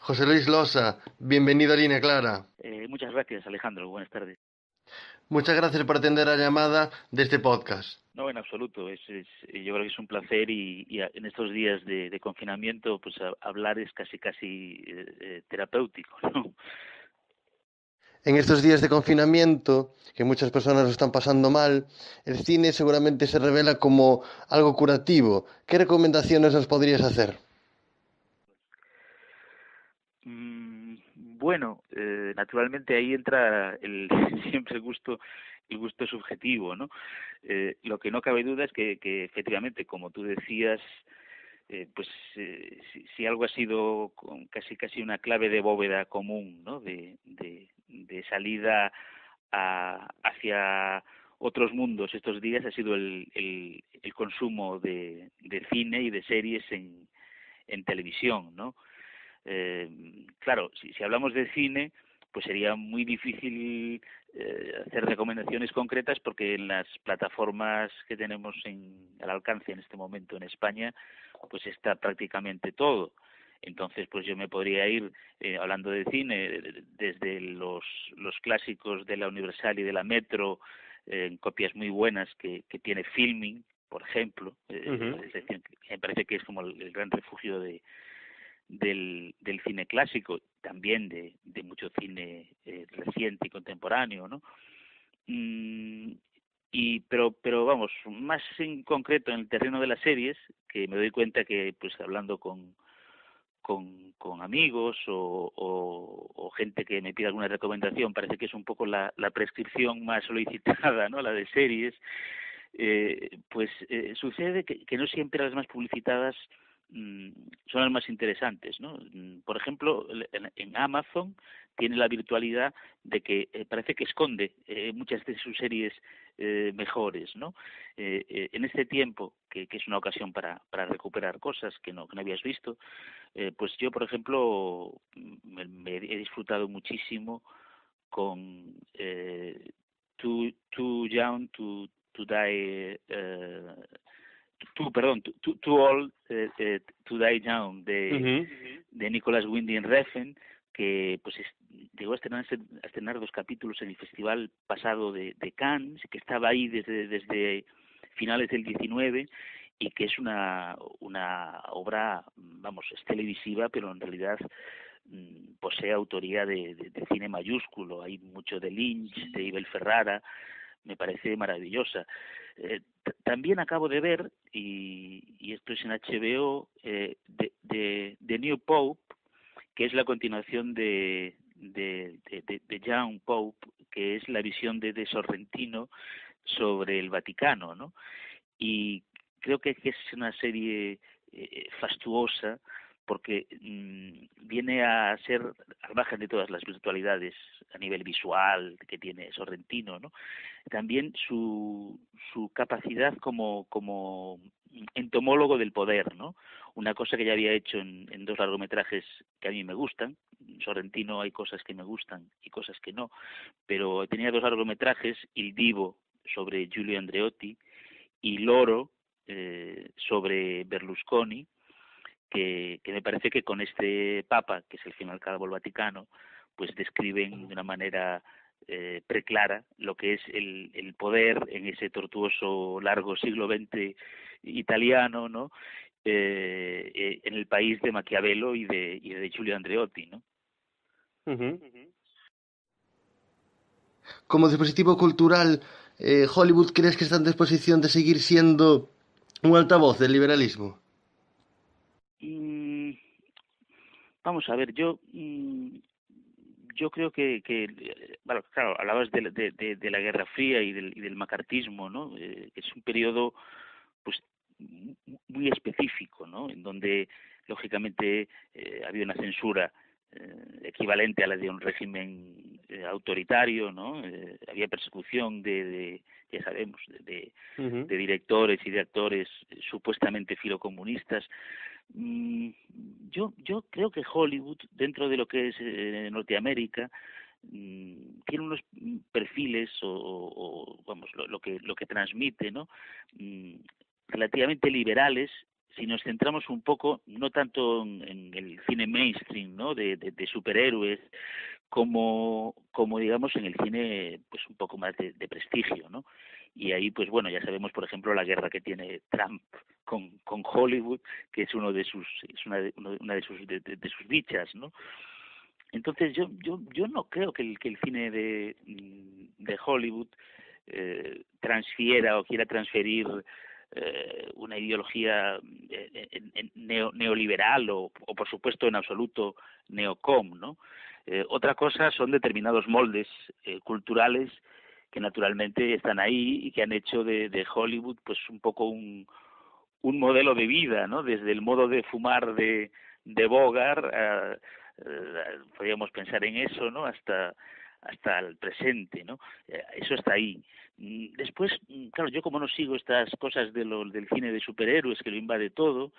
José Luis Losa, bienvenido a Línea Clara. Muchas gracias, Alejandro. Buenas tardes. Muchas gracias por atender la llamada de este podcast. No, en absoluto. Yo creo que es un placer en estos días de confinamiento, pues hablar es casi terapéutico, ¿no? En estos días de confinamiento, que muchas personas lo están pasando mal, el cine seguramente se revela como algo curativo. ¿Qué recomendaciones nos podrías hacer? Bueno, naturalmente ahí entra siempre el gusto subjetivo, ¿no? Lo que no cabe duda es que efectivamente, como tú decías, si algo ha sido casi una clave de bóveda común, ¿no? De salida hacia otros mundos estos días ha sido el consumo de cine y de series en televisión, ¿no? Claro, si hablamos de cine, pues sería muy difícil hacer recomendaciones concretas porque en las plataformas que tenemos al alcance en este momento en España, pues está prácticamente todo. Entonces, pues yo me podría ir, hablando de cine, desde los clásicos de la Universal y de la Metro, en copias muy buenas que tiene Filming, por ejemplo. Es decir, me parece que es como el gran refugio del cine clásico, también de mucho cine reciente y contemporáneo, ¿no? Mm, pero vamos, más en concreto en el terreno de las series, que me doy cuenta que pues hablando con amigos o gente que me pide alguna recomendación, parece que es un poco la prescripción más solicitada, ¿no? La de series. Sucede que no siempre las más publicitadas son las más interesantes, ¿no? Por ejemplo, en Amazon tiene la virtualidad de que parece que esconde muchas de sus series mejores, ¿no? En este tiempo, que es una ocasión para recuperar cosas que no habías visto, pues yo, por ejemplo, me he disfrutado muchísimo con Too Young to Die, Too Old to Die Young de Nicholas Winding Refn, que pues llegó a estrenar 2 capítulos en el festival pasado de Cannes, que estaba ahí desde finales del 19 y que es una obra, vamos, es televisiva, pero en realidad posee autoría de cine mayúsculo. Hay mucho de Lynch, de Ibel Ferrara, me parece maravillosa. También acabo de ver, y esto es en HBO, de New Pope, que es la continuación de Young Pope, que es la visión de Sorrentino sobre el Vaticano, ¿no? Y creo que es una serie fastuosa porque viene a ser al margen de todas las virtualidades a nivel visual que tiene Sorrentino, ¿no? También su capacidad como entomólogo del poder, ¿no? Una cosa que ya había hecho en 2 largometrajes que a mí me gustan. Sorrentino hay cosas que me gustan y cosas que no, pero tenía 2 largometrajes, Il Divo sobre Giulio Andreotti y Loro sobre Berlusconi, que me parece que con este Papa, que es el fin y al cabo el Vaticano, pues describen de una manera preclara lo que es el poder en ese tortuoso largo siglo XX italiano, ¿no? En el país de Maquiavelo y de Giulio Andreotti, ¿no? Como dispositivo cultural, ¿Hollywood crees que está en disposición de seguir siendo un altavoz del liberalismo? Mm, Vamos a ver, yo creo bueno, claro, hablabas de la Guerra Fría y del macartismo, ¿no? Que es un periodo, pues, muy específico, ¿no? En donde, lógicamente, había una censura equivalente a la de un régimen autoritario, ¿no? Había persecución ya sabemos, de directores y de actores supuestamente filocomunistas. Mm, yo creo que Hollywood, dentro de lo que es Norteamérica, tiene unos perfiles vamos lo que transmite, ¿no? Mm, Relativamente liberales, si nos centramos un poco, no tanto en el cine mainstream, ¿no? De superhéroes, como digamos en el cine pues un poco más de prestigio, ¿no? Y ahí pues bueno, ya sabemos por ejemplo la guerra que tiene Trump con Hollywood, que es una de sus dichas, ¿no? Entonces yo no creo que el cine de Hollywood transfiera o quiera transferir una ideología neoliberal o por supuesto en absoluto neocom, ¿no? Otra cosa son determinados moldes culturales que naturalmente están ahí y que han hecho de Hollywood pues un poco un modelo de vida, ¿no? Desde el modo de fumar de Bogart, podríamos pensar en eso, ¿no? Hasta el presente, ¿no? Eso está ahí. Después, claro, yo como no sigo estas cosas del cine de superhéroes que lo invade todo,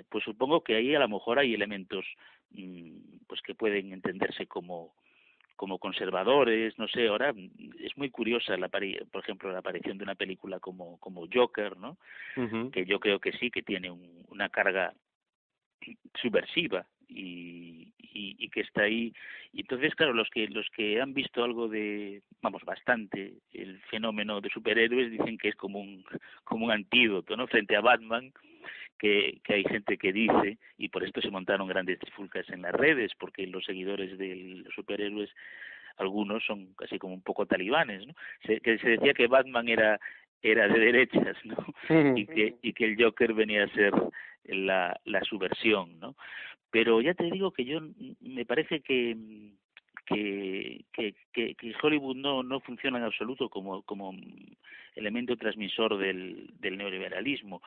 pues supongo que ahí a lo mejor hay elementos pues que pueden entenderse como conservadores, no sé, ahora es muy curiosa por ejemplo la aparición de una película como Joker, ¿no? Ujú. Que yo creo que sí que tiene una carga subversiva y que está ahí. Y entonces, claro, los que han visto algo vamos, bastante el fenómeno de superhéroes dicen que es como un antídoto, ¿no? Frente a Batman, que hay gente que dice, y por esto se montaron grandes trifulcas en las redes, porque los seguidores de los superhéroes, algunos son casi como un poco talibanes, ¿no? Que se decía que Batman era de derechas, ¿no? Y que el Joker venía a ser la subversión, ¿no? Pero ya te digo que me parece que Hollywood no funciona en absoluto como elemento transmisor del neoliberalismo.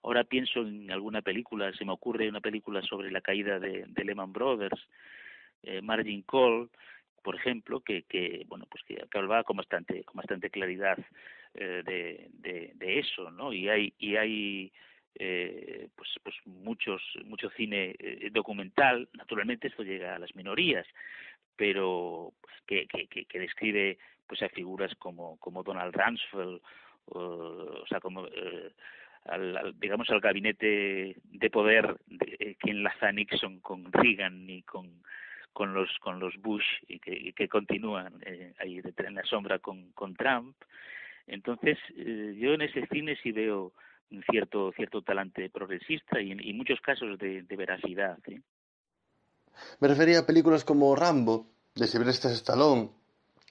Ahora pienso en alguna película, se me ocurre una película sobre la caída de Lehman Brothers, Margin Call, por ejemplo, que bueno, pues que hablaba con bastante claridad de eso, ¿no? Y hay pues mucho cine documental. Naturalmente esto llega a las minorías, pero que describe pues a figuras como Donald Rumsfeld, o sea, como digamos al gabinete de poder que enlaza a Nixon con Reagan y con los Bush y que continúan ahí en la sombra con Trump. Entonces yo en ese cine sí veo un cierto talante progresista y en muchos casos de veracidad, ¿eh? Me refería a películas como Rambo, de Sylvester Stallone,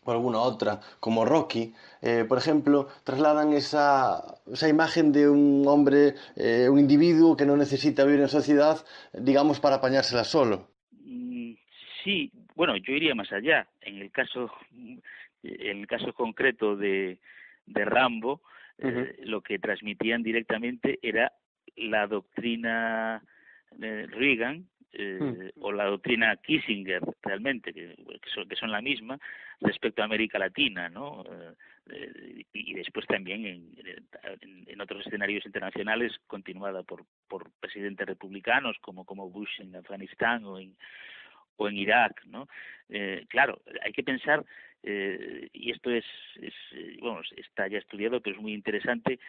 o alguna otra, como Rocky, por ejemplo, trasladan esa imagen de un hombre, un individuo que no necesita vivir en sociedad, digamos, para apañársela solo. Mm, Sí, bueno, yo iría más allá. En el caso concreto de Rambo, Ujú. lo que transmitían directamente era la doctrina de Reagan Mm. o la doctrina Kissinger, realmente, que son la misma respecto a América Latina, ¿no? Y después también en otros escenarios internacionales, continuada por presidentes republicanos como Bush en Afganistán o en Irak, ¿no? Claro, hay que pensar, y esto bueno, está ya estudiado, pero es muy interesante,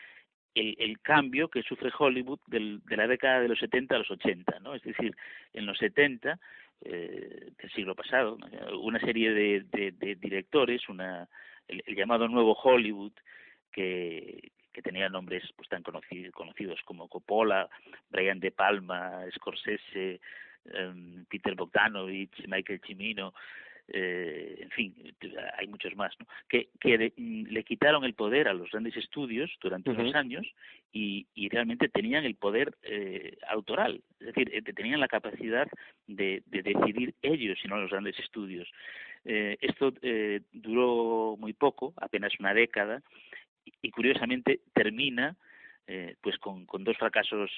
el cambio que sufre Hollywood de la década de los 70 a los 80, ¿no? Es decir, en los 70 del siglo pasado, ¿no? Una serie de directores, el llamado Nuevo Hollywood, que tenía nombres pues tan conocidos como Coppola, Brian De Palma, Scorsese, Peter Bogdanovich, Michael Cimino, en fin, hay muchos más, ¿no? Que le quitaron el poder a los grandes estudios durante unos Ujú. años y realmente tenían el poder autoral, es decir, tenían la capacidad de decidir ellos y no los grandes estudios. Esto duró muy poco, apenas una década, y curiosamente termina pues con dos fracasos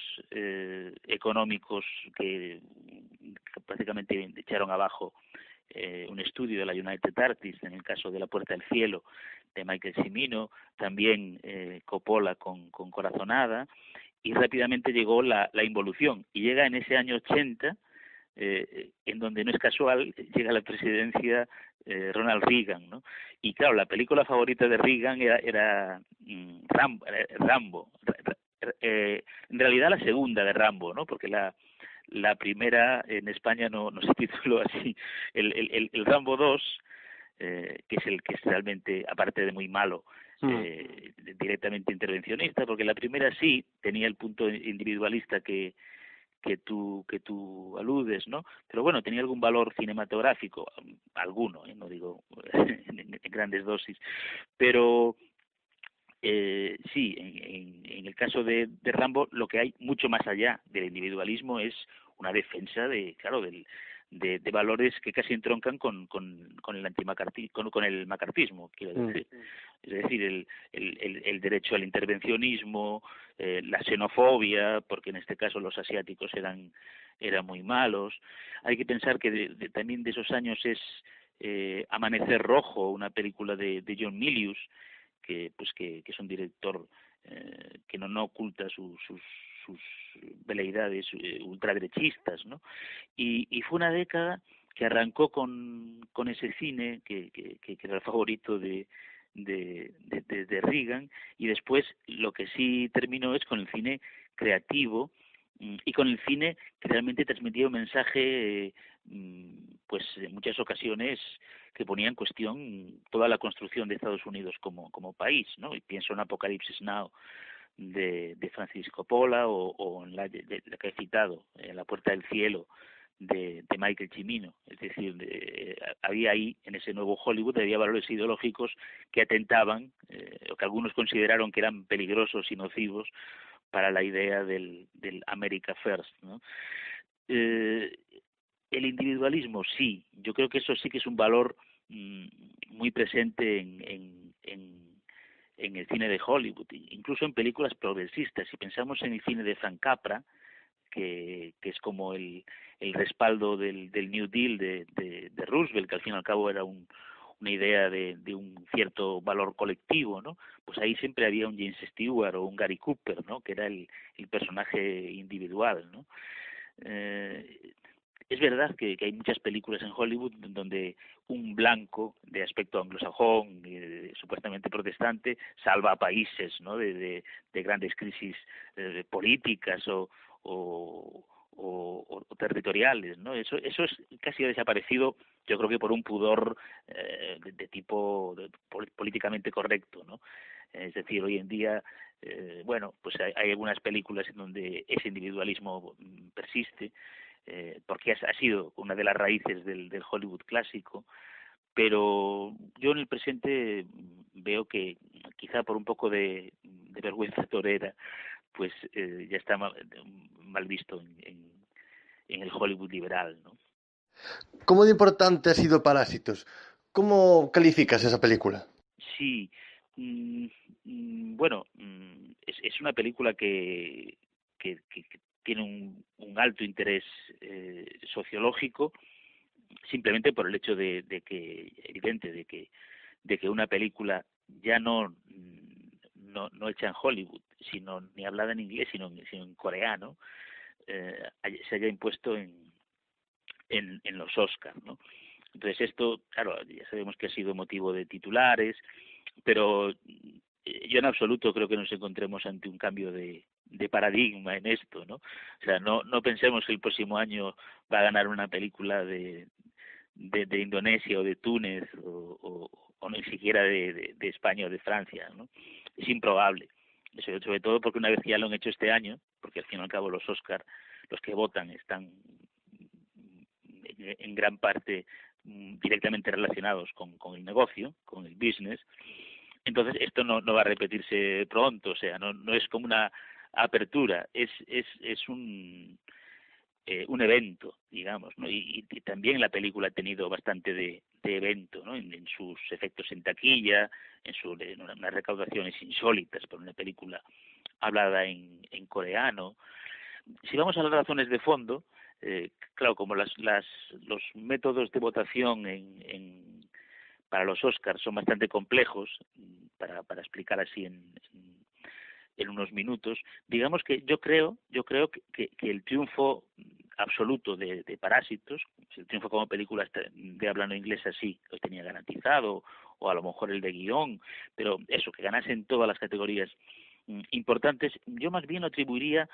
económicos que prácticamente echaron abajo un estudio de la United Artists, en el caso de La Puerta del Cielo de Michael Cimino, también Coppola con Corazonada, y rápidamente llegó la involución, y llega en ese año 80, en donde no es casual, llega a la presidencia Ronald Reagan, ¿no? Y claro, la película favorita de Reagan era Rambo, en realidad la segunda de Rambo, ¿no? Porque la primera en España no se tituló así. El Rambo 2, que es el que es realmente, aparte de muy malo, Mm. directamente intervencionista, porque la primera sí tenía el punto individualista que tú aludes, ¿no? Pero bueno, tenía algún valor cinematográfico, alguno, no digo en grandes dosis, pero sí, en el caso de Rambo, lo que hay mucho más allá del individualismo es una defensa claro, de valores que casi entroncan con el con el macartismo, quiero decir. Es decir, el derecho al intervencionismo, la xenofobia, porque en este caso los asiáticos eran muy malos. Hay que pensar que también de esos años es Amanecer Rojo, una película de John Milius, que es un director que no oculta sus veleidades ultraderechistas, ¿no? Y fue una década que arrancó con ese cine que era el favorito de Reagan, y después lo que sí terminó es con el cine creativo y con el cine que realmente transmitía un mensaje pues en muchas ocasiones que ponía en cuestión toda la construcción de Estados Unidos como país, ¿no? Y pienso en Apocalipsis Now de Francis Coppola o en la que he citado, La Puerta del Cielo de Michael Cimino. Es decir, había ahí, en ese nuevo Hollywood, había valores ideológicos que atentaban, o que algunos consideraron que eran peligrosos y nocivos para la idea del America First, ¿no? El individualismo, sí, yo creo que eso sí que es un valor muy presente en el cine de Hollywood, incluso en películas progresistas. Si pensamos en el cine de Frank Capra, que es como el respaldo del New Deal de Roosevelt, que al fin y al cabo era una idea de un cierto valor colectivo, ¿no? Pues ahí siempre había un James Stewart o un Gary Cooper, ¿no? Que era el personaje individual, ¿no? Es verdad que hay muchas películas en Hollywood donde un blanco de aspecto anglosajón, supuestamente protestante, salva a países, ¿no? de grandes crisis políticas o territoriales, ¿no? Eso es casi ha desaparecido, yo creo que por un pudor de tipo políticamente correcto, ¿no? Es decir, hoy en día, bueno, pues hay algunas películas en donde ese individualismo persiste, porque ha sido una de las raíces del Hollywood clásico, pero yo en el presente veo que quizá por un poco de vergüenza torera, pues ya está mal visto en el Hollywood liberal, ¿no? ¿Cómo de importante ha sido Parásitos? ¿Cómo calificas esa película? Sí, bueno, es una película que tiene un alto interés sociológico, simplemente por el hecho de que, evidente, de que una película ya no hecha en Hollywood, sino ni hablada en inglés, sino en coreano, se haya impuesto en los Oscars, ¿no? Entonces esto, claro, ya sabemos que ha sido motivo de titulares, pero yo en absoluto creo que nos encontremos ante un cambio de paradigma en esto, ¿no? O sea, no pensemos que el próximo año va a ganar una película de Indonesia o de Túnez o ni siquiera de España o de Francia, ¿no? Es improbable. Sobre todo porque una vez que ya lo han hecho este año, porque al fin y al cabo los Oscar, los que votan están en gran parte directamente relacionados con el negocio, con el business, entonces esto no va a repetirse pronto, o sea, no es como una apertura, es un evento, digamos, ¿no? Y también la película ha tenido bastante de evento, ¿no? En sus efectos en taquilla, en unas recaudaciones insólitas por una película hablada en coreano. Si vamos a las razones de fondo, claro, como los métodos de votación para los Oscars son bastante complejos, para explicar así en unos minutos, digamos que yo creo que el triunfo absoluto de Parásitos, el triunfo como película de habla no inglesa sí lo tenía garantizado, o a lo mejor el de guión, pero eso, que ganase en todas las categorías importantes. Yo más bien lo atribuiría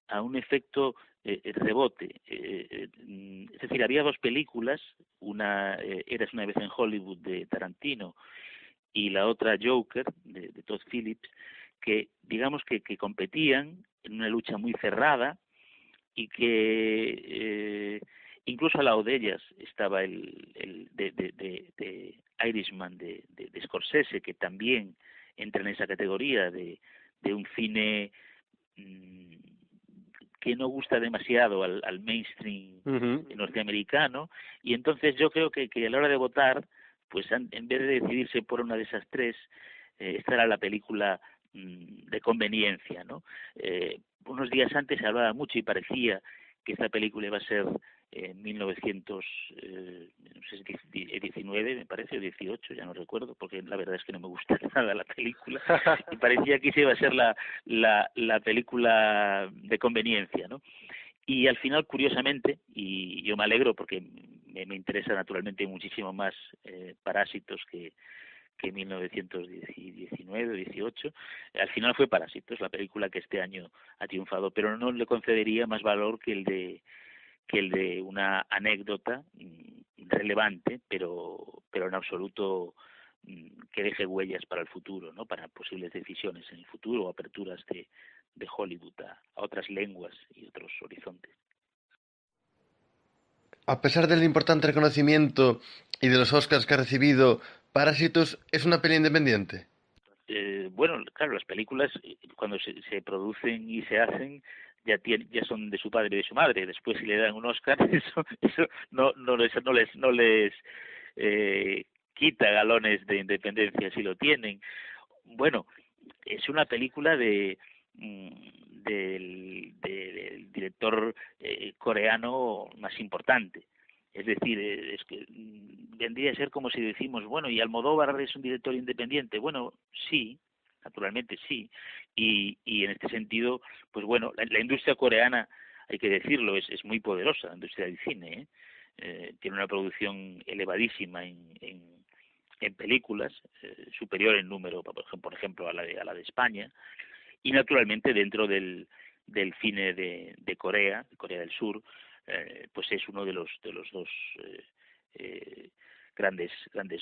a un efecto rebote. Es decir, había dos películas, una Eras una vez en Hollywood de Tarantino y la otra Joker de Todd Phillips, que digamos que competían en una lucha muy cerrada y que incluso al lado de ellas estaba el de Irishman de Scorsese, que también entra en esa categoría de un cine que no gusta demasiado al mainstream norteamericano, y entonces yo creo que a la hora de votar, pues en vez de decidirse por una de esas tres, esta era la película de conveniencia, ¿no? Unos días antes se hablaba mucho y parecía que esta película iba a ser en 1919, me parece, o 18, ya no recuerdo, porque la verdad es que no me gusta nada la película, y parecía que esa iba a ser la película de conveniencia, ¿no? Y al final, curiosamente, y yo me alegro porque me interesa naturalmente muchísimo más Parásitos que 1919 o 18, al final fue Parásitos, la película que este año ha triunfado, pero no le concedería más valor que el de una anécdota relevante, pero en absoluto que deje huellas para el futuro, ¿no? Para posibles decisiones en el futuro o aperturas de Hollywood a otras lenguas y otros horizontes. A pesar del importante reconocimiento y de los Oscars que ha recibido, Parásitos es una peli independiente. Bueno, claro, las películas cuando se producen y se hacen ya son de su padre y de su madre. Después si le dan un Oscar, eso no les quita galones de independencia si lo tienen. Bueno, es una película del director coreano más importante. Es decir, es que vendría a ser como si decimos, bueno, ¿y Almodóvar es un director independiente? Bueno, sí, naturalmente sí. Y en este sentido, pues bueno, la industria coreana, hay que decirlo, es muy poderosa, la industria del cine, ¿eh? Tiene una producción elevadísima en películas, superior en número, por ejemplo, a la de España, y naturalmente dentro del cine de Corea del Sur, pues es uno de los dos grandes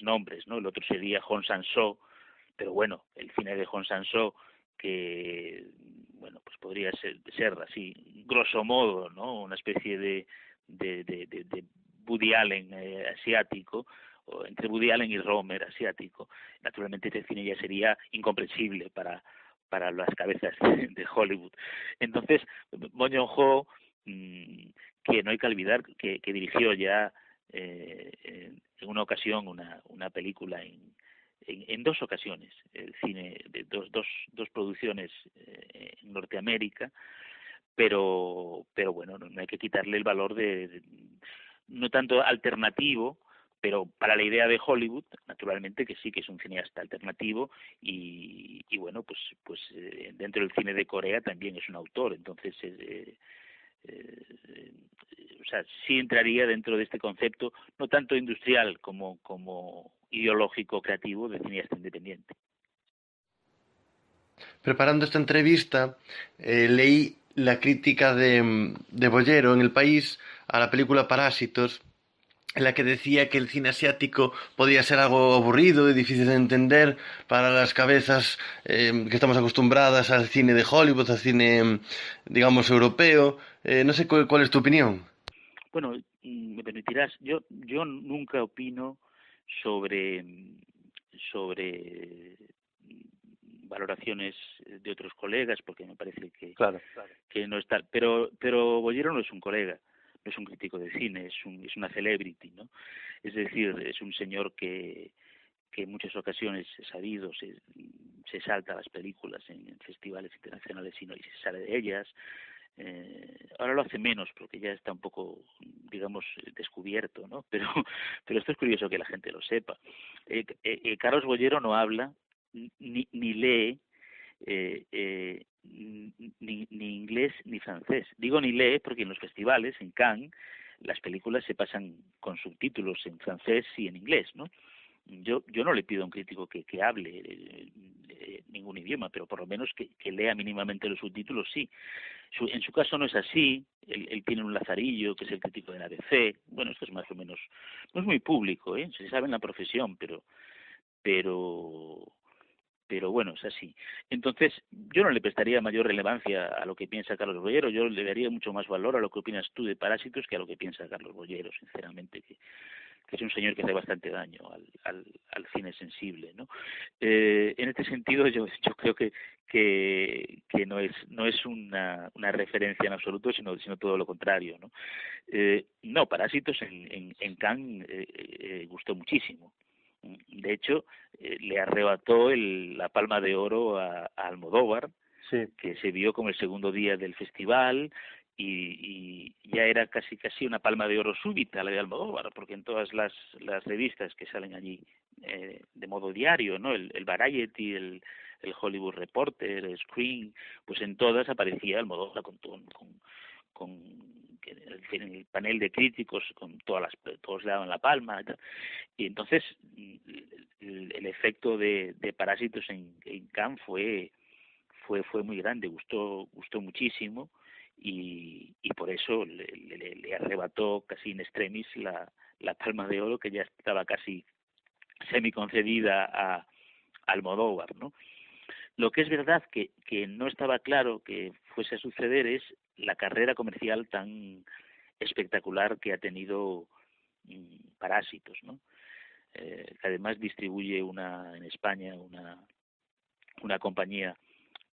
nombres, ¿no? El otro sería Hong Sang-soo, pero bueno, el cine de Hong Sang-soo, que bueno, pues podría ser así, grosso modo, ¿no? Una especie de Woody Allen asiático, o entre Woody Allen y Romer asiático. Naturalmente este cine ya sería incomprensible para las cabezas de Hollywood. Entonces, Bong Joon-ho, que no hay que olvidar que dirigió ya en una ocasión una película en dos ocasiones, el cine de dos producciones en Norteamérica, pero bueno, no hay que quitarle el valor no tanto alternativo, pero para la idea de Hollywood, naturalmente que sí que es un cineasta alternativo y bueno, pues dentro del cine de Corea también es un autor, entonces o sea, sí entraría dentro de este concepto, no tanto industrial como ideológico creativo de cineasta independiente. Preparando esta entrevista, leí la crítica de Bollero en El País a la película Parásitos, en la que decía que el cine asiático podía ser algo aburrido y difícil de entender para las cabezas que estamos acostumbradas al cine de Hollywood, al cine, digamos, europeo. No sé cuál es tu opinión. Bueno, me permitirás, yo nunca opino sobre valoraciones de otros colegas porque me parece Claro. que no está, pero Bollero no es un colega, no es un crítico de cine, es una celebrity, ¿no? Es decir, es un señor que en muchas ocasiones es sabido, se salta las películas en festivales internacionales y se sale de ellas. Ahora lo hace menos porque ya está un poco, digamos, descubierto, ¿no? Pero esto es curioso que la gente lo sepa. Carlos Bollero no habla ni lee ni inglés ni francés. Digo ni lee porque en los festivales, en Cannes, las películas se pasan con subtítulos en francés y en inglés, ¿no? yo no le pido a un crítico que hable ningún idioma, pero por lo menos que lea mínimamente los subtítulos, sí. En su caso no es así, él tiene un Lazarillo, que es el crítico de la ABC, bueno, esto es más o menos, no es muy público, se sabe en la profesión, pero pero bueno, es así. Entonces, yo no le prestaría mayor relevancia a lo que piensa Carlos Bollero, yo le daría mucho más valor a lo que opinas tú de Parásitos que a lo que piensa Carlos Bollero, sinceramente, que es un señor que hace bastante daño al cine sensible, ¿no? En este sentido, yo creo que no es una referencia en absoluto, sino todo lo contrario, ¿no? No, Parásitos en Cannes gustó muchísimo. De hecho, le arrebató la Palma de Oro a Almodóvar, Sí. que se vio como el segundo día del festival y ya era casi una Palma de Oro súbita la de Almodóvar, porque en todas las revistas que salen allí de modo diario, ¿no? El Variety, el Hollywood Reporter, el Screen, pues en todas aparecía Almodóvar con en el panel de críticos, con todos le daban la palma y tal. Y entonces el efecto de Parásitos en Cannes fue muy grande, gustó muchísimo y por eso le arrebató casi in extremis la Palma de Oro, que ya estaba casi semi-concedida a Almodóvar, ¿no? Lo que es verdad que no estaba claro que fuese a suceder es la carrera comercial tan espectacular que ha tenido Parásitos, ¿no? Que además distribuye en España una compañía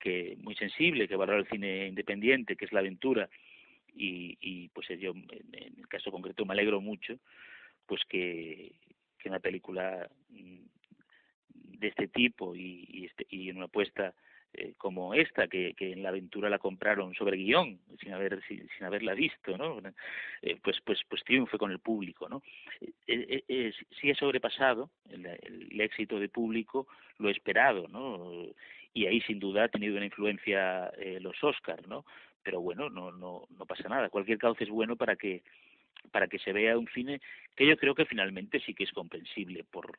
que muy sensible, que valora el cine independiente, que es La Aventura, y pues yo en el caso concreto me alegro mucho pues que una película de este tipo y una apuesta como esta, que en La Aventura la compraron sobre guión, sin haberla visto, ¿no? Pues triunfe con el público, ¿no? Sí ha sobrepasado el éxito de público lo esperado, ¿no? Y ahí sin duda ha tenido una influencia los Oscars, ¿no? Pero bueno, no pasa nada. Cualquier cauce es bueno para que se vea un cine que yo creo que finalmente sí que es comprensible por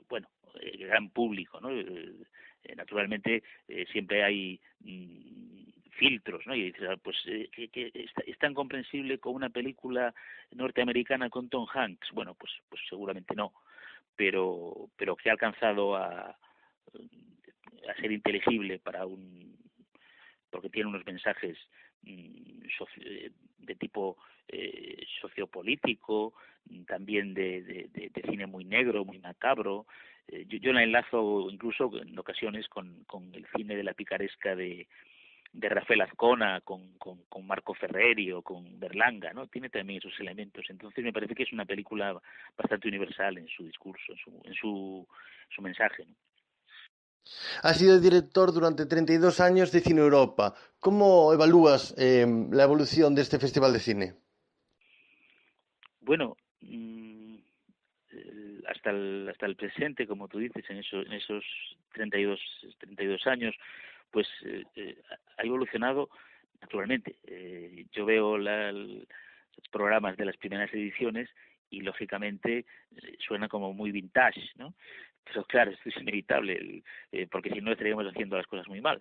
bueno, el gran público, ¿no? Naturalmente siempre hay filtros, ¿no? Y dices, pues que es tan comprensible como una película norteamericana con Tom Hanks. Bueno, pues seguramente no, pero que ha alcanzado a ser inteligible porque tiene unos mensajes de tipo sociopolítico, también de cine muy negro, muy macabro. Yo la enlazo incluso en ocasiones con el cine de la picaresca de Rafael Azcona, con Marco Ferreri o con Berlanga, ¿no? Tiene también esos elementos. Entonces me parece que es una película bastante universal en su discurso, en su mensaje, ¿no? Has sido director durante 32 años de Cine Europa. ¿Cómo evalúas la evolución de este festival de cine? Bueno, hasta el presente, como tú dices, en esos 32 años, pues ha evolucionado naturalmente. Yo veo los programas de las primeras ediciones y lógicamente suena como muy vintage, ¿no? Pero claro, esto es inevitable, porque si no estaríamos haciendo las cosas muy mal.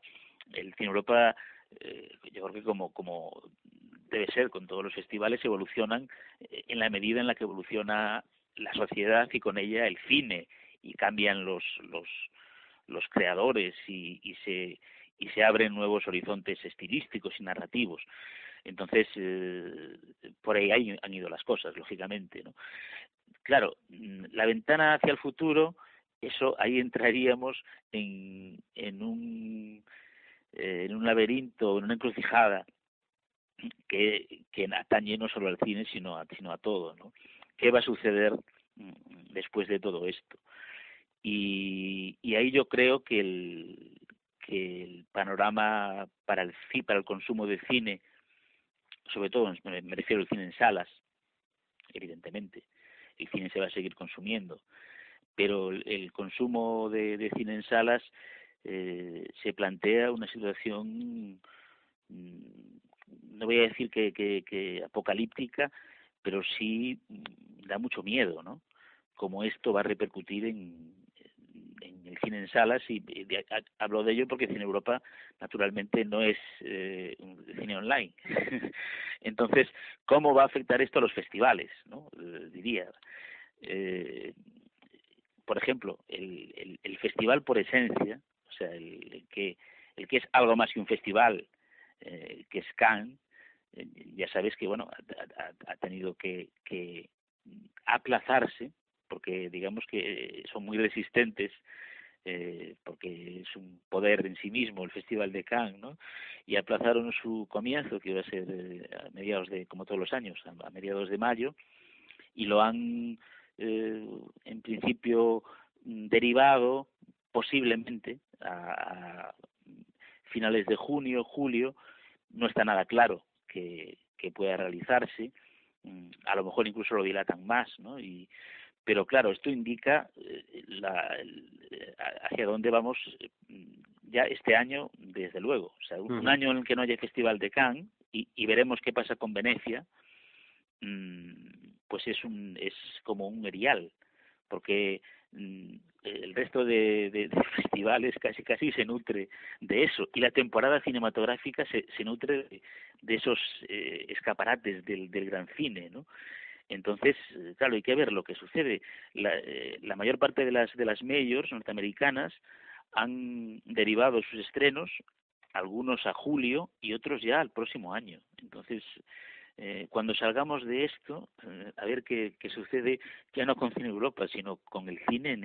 El Cine Europa, yo creo que como debe ser con todos los festivales, evolucionan en la medida en la que evoluciona la sociedad y con ella el cine, y cambian los creadores y se abren nuevos horizontes estilísticos y narrativos. Entonces, por ahí han ido las cosas, lógicamente, ¿no? Claro, la ventana hacia el futuro, eso ahí entraríamos en un laberinto, en una encrucijada que atañe no solo al cine, sino a todo, ¿no? ¿Qué va a suceder después de todo esto? Y ahí yo creo que el panorama para el consumo de cine, sobre todo me refiero al cine en salas, evidentemente, el cine se va a seguir consumiendo, pero el consumo de cine en salas se plantea una situación, no voy a decir que apocalíptica, pero sí da mucho miedo, ¿no? cómo esto va a repercutir en el cine en salas, y hablo de ello porque Cine Europa naturalmente no es un cine online. Entonces, ¿cómo va a afectar esto a los festivales, no? Diría. Por ejemplo, el festival por esencia, o sea, el que es algo más que un festival, que es Cannes, ya sabes que bueno ha tenido que aplazarse, porque digamos que son muy resistentes, porque es un poder en sí mismo el Festival de Cannes, ¿no? Y aplazaron su comienzo, que iba a ser a mediados de, como todos los años, a mediados de mayo, y lo han en principio derivado posiblemente a finales de junio, julio. No está nada claro que pueda realizarse, a lo mejor incluso lo dilatan más, ¿no? Pero claro, esto indica hacia dónde vamos ya este año, desde luego. O sea, un año en el que no haya Festival de Cannes, y veremos qué pasa con Venecia, pues es como un erial, porque el resto de festivales casi se nutre de eso, y la temporada cinematográfica se nutre de esos escaparates del gran cine, ¿no? Entonces, claro, hay que ver lo que sucede. La mayor parte de las majors norteamericanas han derivado sus estrenos, algunos a julio y otros ya al próximo año. Entonces, cuando salgamos de esto, a ver qué sucede, ya no con Cine Europa, sino con el cine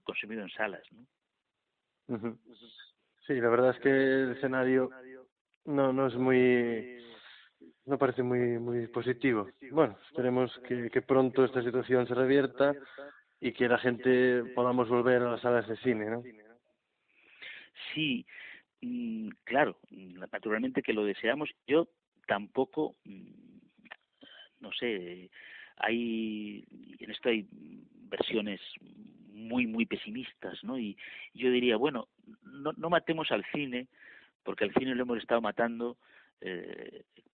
consumido en salas, ¿no? Uh-huh. Sí, la verdad es que el escenario no es no parece muy positivo. Bueno, esperemos que pronto esta situación se revierta y que la gente podamos volver a las salas de cine, ¿no? Sí, claro, naturalmente que lo deseamos. Yo tampoco, no sé, en esto hay versiones muy pesimistas, ¿no? Y yo diría, bueno, no matemos al cine, porque al cine lo hemos estado matando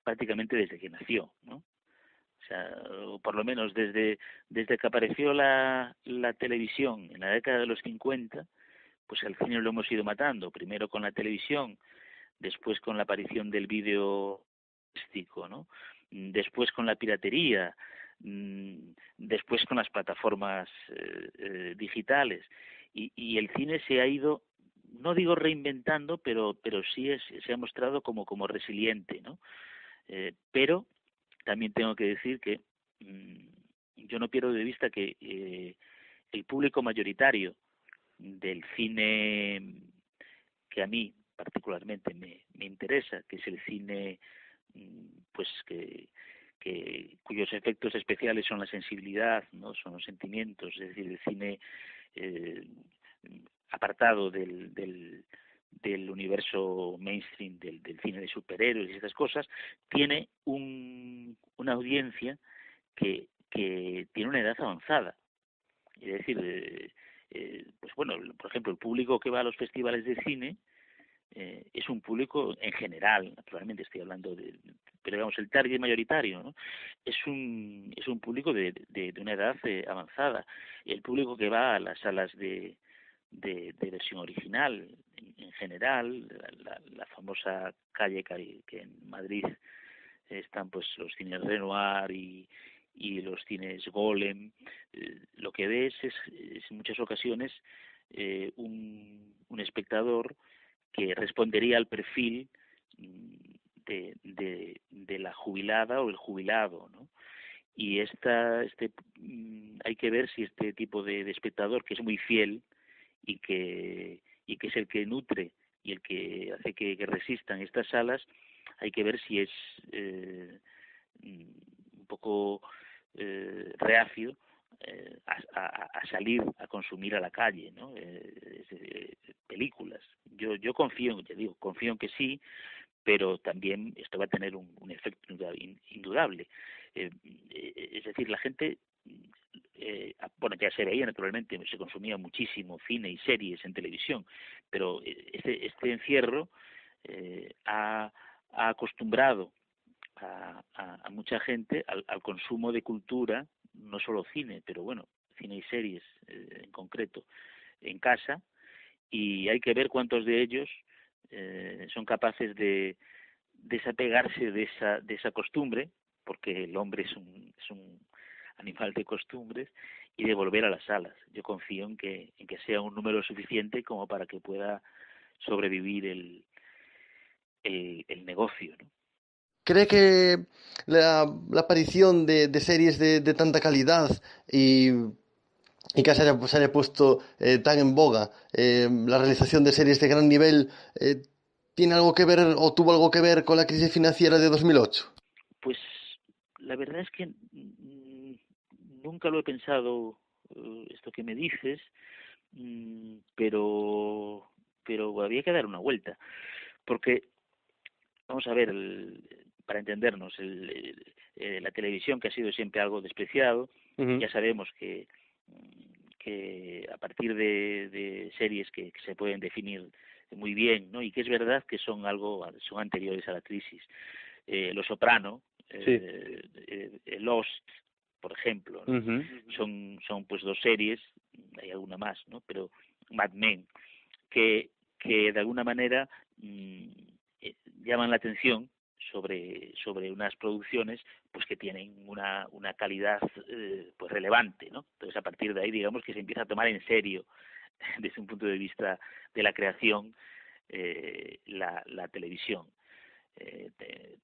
prácticamente desde que nació, ¿no? O sea, o por lo menos desde que apareció la televisión en la década de los 50, pues al cine lo hemos ido matando, primero con la televisión, después con la aparición del vídeo artístico, ¿no? Después con la piratería, después con las plataformas digitales, y el cine se ha ido, no digo reinventando, pero sí se ha mostrado como resiliente, ¿no? Pero también tengo que decir que yo no pierdo de vista que el público mayoritario del cine que a mí particularmente me interesa, que es el cine pues cuyos efectos especiales son la sensibilidad, no son los sentimientos, es decir, el cine eh, apartado del universo mainstream del cine de superhéroes y esas cosas, tiene una audiencia que tiene una edad avanzada. Es decir, pues bueno, por ejemplo, el público que va a los festivales de cine es un público en general, naturalmente estoy hablando pero digamos el target mayoritario, ¿no? Es un público de una edad avanzada. El público que va a las salas de versión original, en general, la famosa calle que en Madrid están pues los cines Renoir y los cines Golem, lo que ves es en muchas ocasiones un espectador que respondería al perfil de la jubilada o el jubilado, ¿no? Y hay que ver si este tipo de espectador, que es muy fiel y que es el que nutre y el que hace que resistan estas salas, hay que ver si es un poco reacio a salir a consumir a la calle, ¿no? Películas. Yo confío, ya digo, confío en que sí, pero también esto va a tener un efecto indudable. Es decir, la gente, bueno, ya se veía naturalmente, se consumía muchísimo cine y series en televisión, pero este encierro ha acostumbrado a mucha gente al consumo de cultura, no solo cine, pero bueno, cine y series en concreto, en casa, y hay que ver cuántos de ellos son capaces de desapegarse de esa costumbre, porque el hombre es un animal de costumbres, y de volver a las salas. Yo confío en que sea un número suficiente como para que pueda sobrevivir el negocio, ¿no? ¿Cree que la aparición de series de tanta calidad y que se haya puesto tan en boga la realización de series de gran nivel tiene algo que ver o tuvo algo que ver con la crisis financiera de 2008? Pues la verdad es que nunca lo he pensado, esto que me dices, pero había que dar una vuelta, porque vamos a ver, para entendernos, la televisión, que ha sido siempre algo despreciado, Ujú. ya sabemos que a partir de series que se pueden definir muy bien, ¿no? Y que es verdad que son anteriores a la crisis. Los Soprano, Sí. Lost, por ejemplo, ¿no? Ujú. Son pues dos series, hay alguna más, ¿no? Pero Mad Men, que de alguna manera llaman la atención sobre unas producciones pues que tienen una calidad pues relevante, ¿no? Entonces a partir de ahí digamos que se empieza a tomar en serio desde un punto de vista de la creación la televisión.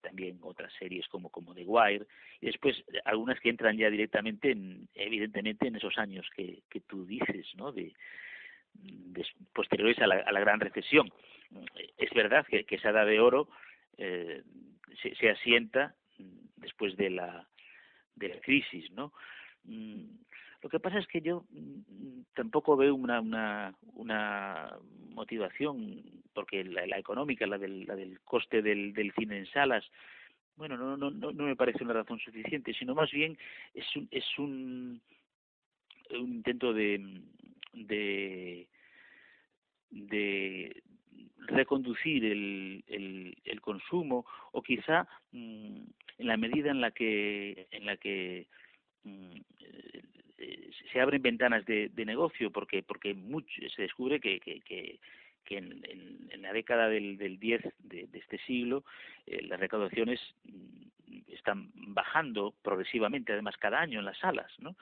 También otras series como The Wire, y después algunas que entran ya directamente evidentemente en esos años que tú dices, ¿no? Posteriores a la gran recesión. Es verdad que esa edad de oro se asienta después de la crisis, ¿no? Lo que pasa es que yo tampoco veo una motivación, porque la económica, la del coste del cine en salas, bueno, no me parece una razón suficiente, sino más bien es un intento de de reconducir el consumo, o quizá en la medida en la que mm, se abren ventanas de negocio, porque se descubre que en la década del 10 de este siglo las recaudaciones están bajando progresivamente, además cada año en las salas, ¿no?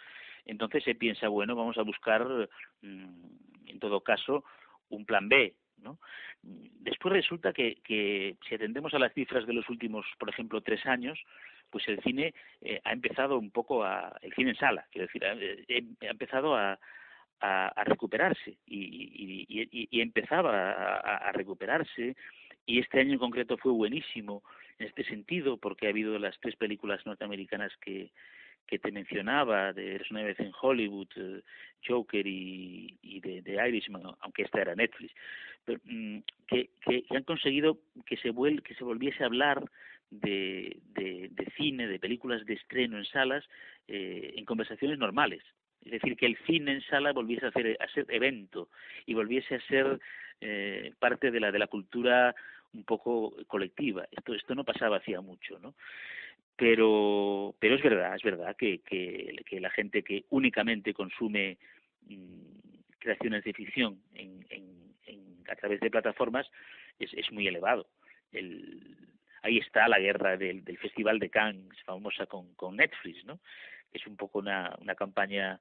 Entonces se piensa, bueno, vamos a buscar en todo caso un plan B, ¿no? Después resulta que si atendemos a las cifras de los últimos, por ejemplo, 3 años, pues el cine ha empezado un poco el cine en sala, quiero decir, ha empezado a recuperarse y empezaba a recuperarse, y este año en concreto fue buenísimo en este sentido, porque ha habido las 3 películas norteamericanas que te mencionaba, de Eres una vez en Hollywood, Joker y de Irishman, aunque esta era Netflix, pero, que han conseguido que se volviese a hablar de cine, de películas de estreno en salas, en conversaciones normales. Es decir, que el cine en sala volviese a ser evento y volviese a ser parte de la cultura un poco colectiva. Esto no pasaba hacía mucho, ¿no? Pero es verdad que la gente que únicamente consume creaciones de ficción a través de plataformas es muy elevado. Ahí está la guerra del Festival de Cannes, famosa con Netflix, ¿no? Es un poco una campaña,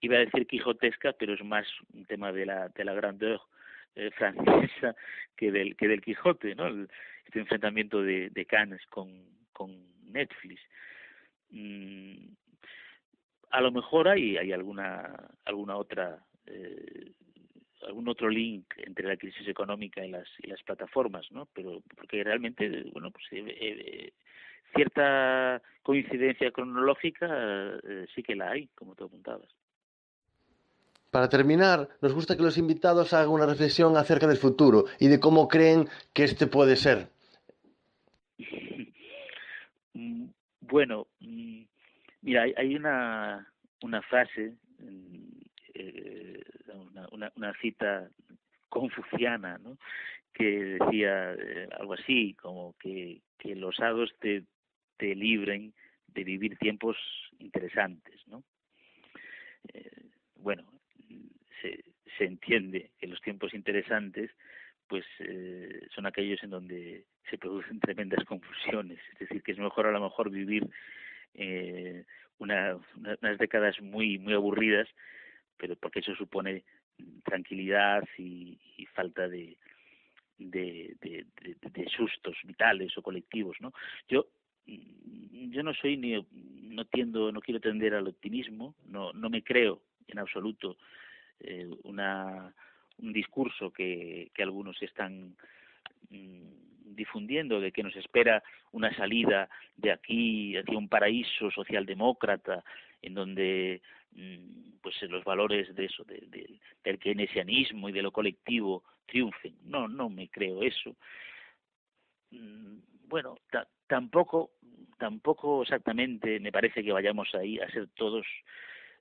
iba a decir quijotesca, pero es más un tema de la grandeur francesa que del Quijote, ¿no? Este enfrentamiento de Cannes con Netflix. Mm, a lo mejor hay alguna otra algún otro link entre la crisis económica y las plataformas, ¿no? Pero porque realmente, bueno, pues cierta coincidencia cronológica sí que la hay, como tú apuntabas. Para terminar, nos gusta que los invitados hagan una reflexión acerca del futuro y de cómo creen que este puede ser. Bueno, mira, hay una frase, una cita confuciana, ¿no? Que decía algo así, como que los hados te libren de vivir tiempos interesantes, ¿no? bueno, se entiende que los tiempos interesantes pues son aquellos en donde se producen tremendas confusiones. Es decir, que es mejor a lo mejor vivir unas décadas muy aburridas, pero porque eso supone tranquilidad y falta de sustos vitales o colectivos, ¿no? Yo no soy no quiero tender al optimismo, no me creo en absoluto un discurso que algunos están difundiendo de que nos espera una salida de aquí hacia un paraíso socialdemócrata en donde pues los valores de eso del keynesianismo y de lo colectivo triunfen. No me creo eso. Bueno, tampoco exactamente me parece que vayamos ahí a ser todos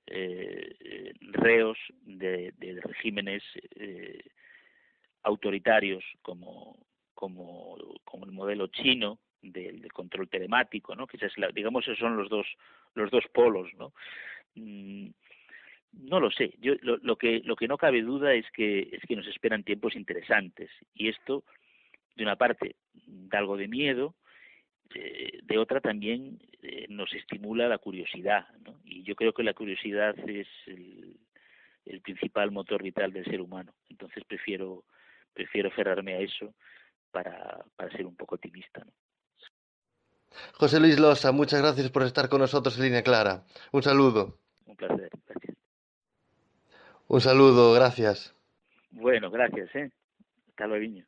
reos de regímenes autoritarios como el modelo chino del control telemático, ¿no? Que digamos esos son los dos polos, ¿no? No lo sé. Lo que no cabe duda es que nos esperan tiempos interesantes, y esto de una parte da algo de miedo, de otra también nos estimula la curiosidad, ¿no? Y yo creo que la curiosidad es el principal motor vital del ser humano. Entonces prefiero aferrarme a eso para ser un poco optimista, ¿no? José Luis Losa, muchas gracias por estar con nosotros en Línea Clara. Un saludo. Un placer, gracias. Un saludo, gracias. Bueno, gracias, hasta luego.